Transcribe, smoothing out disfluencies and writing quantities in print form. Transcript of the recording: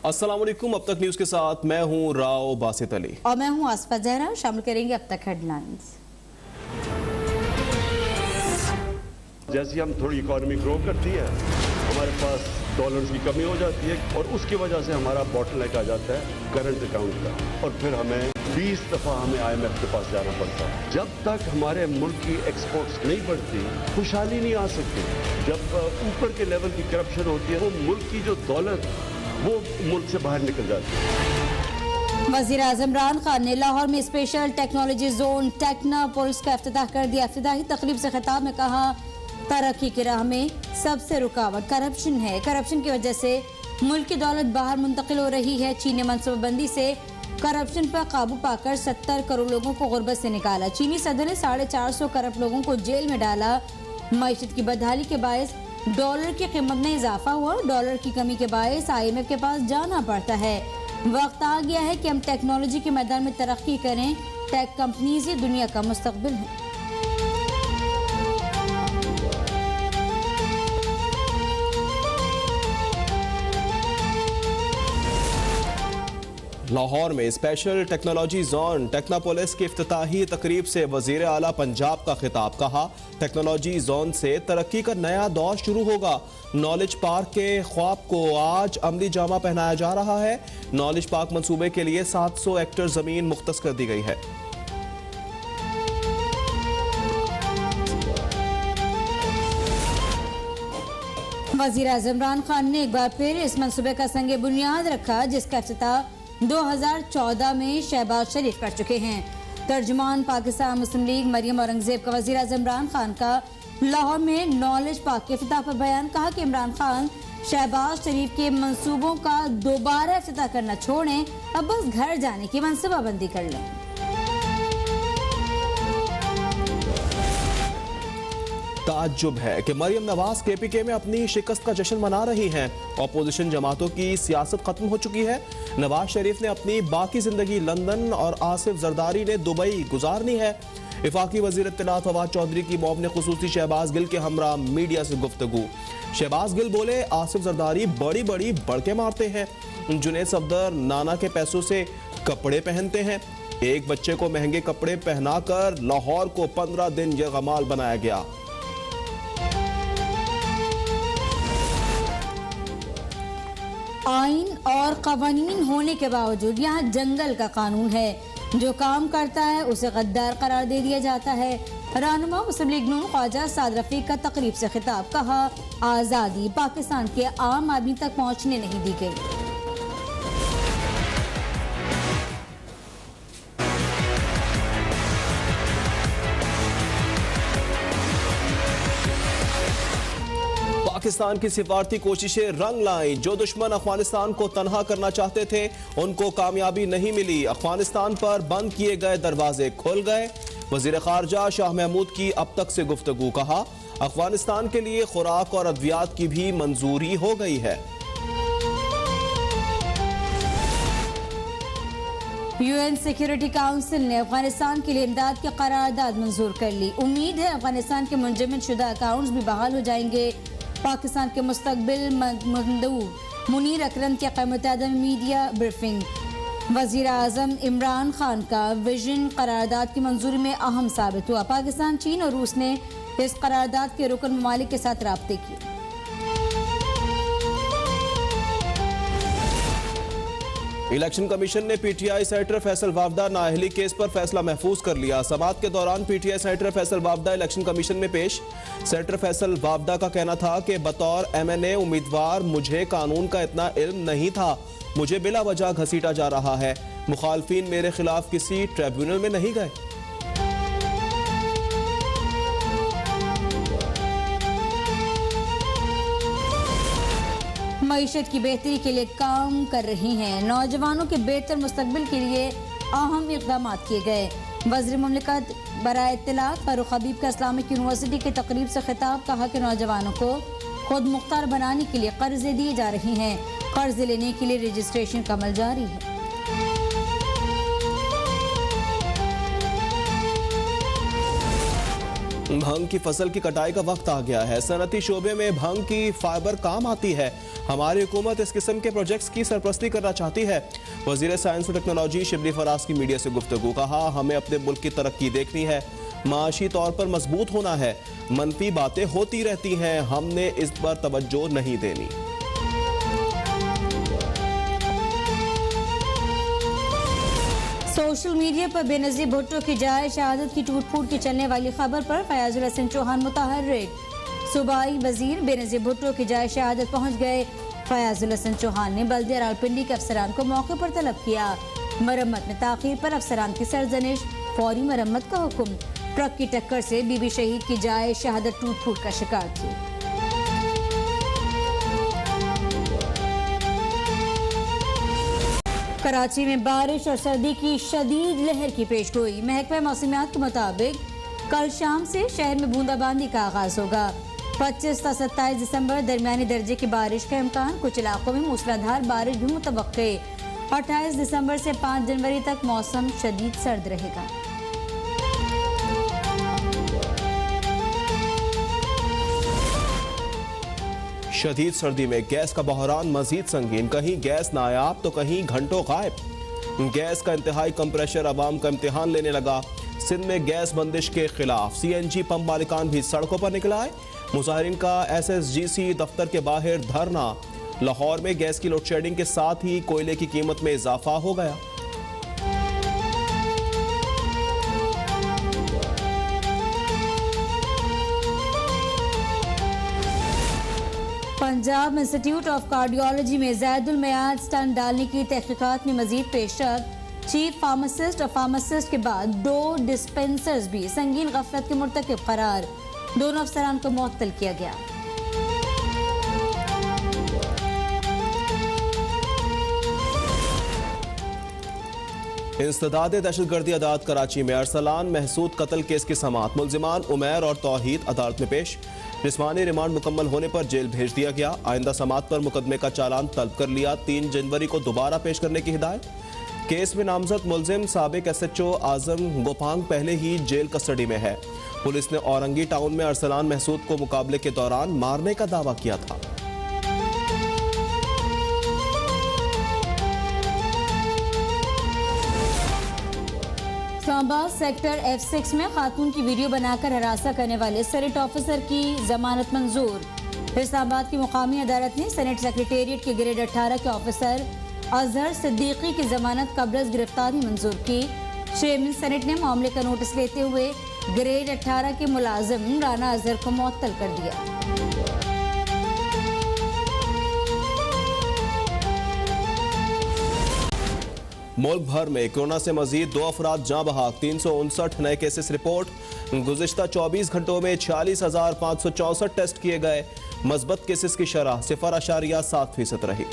अस्सलाम वालेकुम। अब तक न्यूज के साथ मैं हूं राव बासित अली और मैं हूं आसफा जहरा। शामिल करेंगे अब तक हेडलाइंस। जैसे हम थोड़ी इकोनॉमी ग्रो करती है, हमारे पास डॉलर्स की कमी हो जाती है और उसकी वजह से हमारा बॉटलनेक आ जाता है करंट अकाउंट का, और फिर हमें 20 दफा हमें IMF के पास जाना पड़ता है। जब तक हमारे मुल्क की एक्सपोर्ट्स नहीं बढ़ती, खुशहाली नहीं आ सकती। जब ऊपर के लेवल की करप्शन होती है, वो मुल्क की जो दौलत वो मुल्क से बाहर निकल जाती है। वज़ीर आज़म इमरान खान ने लाहौर में स्पेशल टेक्नोलॉजी जोन टेक्नोपोलिस का इफ्तिताह कर दिया। इफ्तिताही तकरीब से खिताब में कहा, तरक्की की राह में सबसे रुकावट करप्शन है। करप्शन की वजह से मुल्क की दौलत बाहर मुंतकिल हो रही है। चीन ने मनसूबाबंदी से करप्शन पर काबू पाकर 70 करोड़ लोगों को गुर्बत से निकाला। चीनी सदर ने 450 करप्ट लोगों को जेल में डाला। मईशत की बदहाली के बायस डॉलर की कीमत में इजाफा हुआ। डॉलर की कमी के बायस IMF के पास जाना पड़ता है। वक्त आ गया है कि हम टेक्नोलॉजी के मैदान में तरक्की करें। टेक कंपनीज ही दुनिया का मुस्तकबिल है। लाहौर में स्पेशल टेक्नोलॉजी जोन टेक्नोपोलिस की इफ्तिताही तकरीब से वजीर आला पंजाब का खिताब। कहा, टेक्नोलॉजी जोन से तरक्की का नया दौर शुरू होगा। नॉलेज पार्क के ख्वाब को आज अमली जामा पहनाया जा रहा है। नॉलेज पार्क मंसूबे के लिए 700 हेक्टेयर जमीन मुख्तस कर दी गई है। वज़ीर आज़म इमरान खान ने एक बार फिर इस मंसूबे का संगे बुनियाद रखा, जिसका इफ्तिताह 2014 में शहबाज शरीफ कर चुके हैं। तर्जुमान पाकिस्तान मुस्लिम लीग मरियम औरंगजेब का वज़ीर आज़म इमरान खान का लाहौर में नॉलेज पार्क के इफ्तिताह पर बयान। कहा कि इमरान खान शहबाज शरीफ के मंसूबों का दोबारा इफ्तिताह करना छोड़ें, अब बस घर जाने की मनसूबाबंदी कर लें। ताज्जुब है कि मरियम नवाज KPK में अपनी शिकस्त का जश्न मना रही हैं। अपोजिशन जमातों की सियासत खत्म हो चुकी है। नवाज शरीफ ने अपनी बाकी जिंदगी लंदन और आसिफ जरदारी ने दुबई गुजारनी है। इफाकी वजीर इत्तलात फवाद चौधरी की मौब ने खुसूसी शहबाज गिल के हमरा मीडिया से गुफ्तगू। शहबाज गिल बोले, आसिफ जरदारी बड़ी बड़ी बड़के मारते हैं। जुनैद सफदर नाना के पैसों से कपड़े पहनते हैं। एक बच्चे को महंगे कपड़े पहनाकर लाहौर को 15 दिन यरगमाल बनाया गया। आइन और कवानीन होने के बावजूद यहाँ जंगल का कानून है। जो काम करता है उसे गद्दार करार दे दिया जाता है। रहनुमा मुस्लिम लीग नून ख्वाजा साद रफीक का तकरीब से खिताब। कहा, आज़ादी पाकिस्तान के आम आदमी तक पहुँचने नहीं दी गई। पाकिस्तान की सिफारती कोशिशें रंग लाई। जो दुश्मन अफगानिस्तान को तनहा करना चाहते थे, उनको कामयाबी नहीं मिली। अफगानिस्तान पर बंद किए गए दरवाजे खुल गए। वजीर खारजा शाह महमूद की अब तक से गुफ्तगू। कहा, अफगानिस्तान के लिए खुराक और अद्वियात की भी मंजूरी हो गई है। UN सिक्योरिटी काउंसिल ने अफगानिस्तान के लिए इमदाद की करारदाद मंजूर कर ली। उम्मीद है अफगानिस्तान के मुंजमद शुदा अकाउंट्स भी बहाल हो जाएंगे। पाकिस्तान के मुस्तकबिल मंदूब मुनीर अकरम की क़याम-ए-मुत्तहिदा में मीडिया ब्रीफिंग। वज़ीर आज़म इमरान खान का विजन करारदाद की मंजूरी में अहम साबित हुआ। पाकिस्तान, चीन और रूस ने इस करारदाद के रुकन ममालिक के साथ राब्ते किए। इलेक्शन कमीशन ने PTI सेनेटर फैसल वावदा नाअहली केस पर फैसला महफूज कर लिया। समाअत के दौरान PTI senator Faisal Vawda election commission में पेश। सेनेटर फैसल वावदा का कहना था कि बतौर MNA उम्मीदवार मुझे कानून का इतना इल्म नहीं था। मुझे बिला वजह घसीटा जा रहा है। मुखालफिन मेरे खिलाफ किसी ट्रिब्यूनल में नहीं गए। मईशत की बेहतरी के लिए काम कर रही हैं। नौजवानों के बेहतर मुस्तकबिल के लिए अहम इक़दाम किए गए। वज़ीर मुमलिकत बराए इत्तलात फारूक हबीब का इस्लामिक यूनिवर्सिटी की तकरीब से खिताब। कहा कि नौजवानों को खुद मुख्तार बनाने के लिए कर्जे दिए जा रहे हैं। कर्ज लेने के लिए रजिस्ट्रेशन का अमल जारी है। भांग की फसल की कटाई का वक्त आ गया है। सनती शोबे में भांग की फाइबर काम आती है। हमारी हुकूमत इस किस्म के प्रोजेक्ट्स की सरपरस्ती करना चाहती है। वजीर साइंस और टेक्नोलॉजी शिबली फराज की मीडिया से गुफ्तगू। कहा, हमें अपने मुल्क की तरक्की देखनी है, माशी तौर पर मजबूत होना है। मनफी बातें होती रहती हैं, हमने इस पर तवज्जो नहीं देनी। सोशल मीडिया पर बेनजीर भुट्टो की जाए शहादत की टूट फूट की चलने वाली खबर पर फयाजुल हसन चौहान मुतहर्रिक। सूबाई वजीर बेनजीर भुट्टो की जाए शहादत पहुंच गए। फयाजुल हसन चौहान ने बल्दिया रावलपिंडी के अफसरान को मौके पर तलब किया। मरम्मत में ताखीर पर अफसरान की सरजनिश, फौरी मरम्मत का हुक्म। ट्रक की टक्कर से बीबी शहीद की जाए शहादत टूट फूट का शिकार थी। कराची में बारिश और सर्दी की शदीद लहर की पेशगोई। महकमा मौसमियात के मुताबिक कल शाम से शहर में बूंदाबांदी का आगाज होगा। 25 से 27 दिसंबर दरमियानी दर्जे की बारिश का इम्कान। कुछ इलाकों में मूसलाधार बारिश भी मुतवक्के। 28 दिसंबर से 5 जनवरी तक मौसम शदीद सर्द रहेगा। शदीद सर्दी में गैस का बहरान मजीद संगीन। कहीं गैस नायाब तो कहीं घंटों गायब। गैस का इंतहाई कम प्रेशर अवाम का इम्तिहान लेने लगा। सिंध में गैस बंदिश के खिलाफ CNG पंप मालिकान भी सड़कों पर निकल आए। मुजाहिरीन का SSGC दफ्तर के बाहर धरना। लाहौर में गैस की लोड शेडिंग के साथ ही कोयले की कीमत में इजाफा हो गया। पंजाब इंस्टीट्यूट ऑफ कार्डियोलॉजी में ज़ैदुल मियाद स्टंट डालने की तहकीकात में मजीद पेशरफ्त। चीफ फार्मासिस्ट और फार्मासिस्ट के बाद 2 डिस्पेंसर्स भी संगीन गफलत के मुर्तकिब करार। दोनों अफसरान को मुअत्तल किया गया। इंसदाद दहशतगर्दी अदालत कराची में अरसलान महसूद कत्ल केस की समाअत। मुलजिमान उमैर और तौहीद अदालत में पेश। जिस्मानी रिमांड मुकम्मल होने पर जेल भेज दिया गया। आइंदा समाअत पर मुकदमे का चालान तलब कर लिया। 3 जनवरी को दोबारा पेश करने की हिदायत। केस में नामजद मुलजिम साबिक SHO आजम गोपांग पहले ही जेल कस्टडी में है। पुलिस ने औरंगी टाउन में अरसलान महसूद को मुकाबले के दौरान मारने का दावा किया था। इस्लामाबाद सेक्टर F6 में खातून की वीडियो बनाकर हरासा करने वाले सेनेट ऑफिसर की जमानत मंजूर। इस्लामाबाद की मुकामी अदालत ने सेनेट सेक्रेटेरिएट के ग्रेड 18 के ऑफिसर अजहर सिद्दीकी की जमानत कब्ल गिरफ्तारी मंजूर की। चेयरमैन सेनेट ने मामले का नोटिस लेते हुए ग्रेड 18 के मुलाजिम राना अजहर को मुअत्तल कर दिया। मुल्क भर में कोरोना से मजीद 2 अफराद जाँ बहक। 359 नए केसेस रिपोर्ट। गुज़िश्ता 24 घंटों में 46,564 टेस्ट किए गए। मस्बत केसेस की शरह 0.7% रही।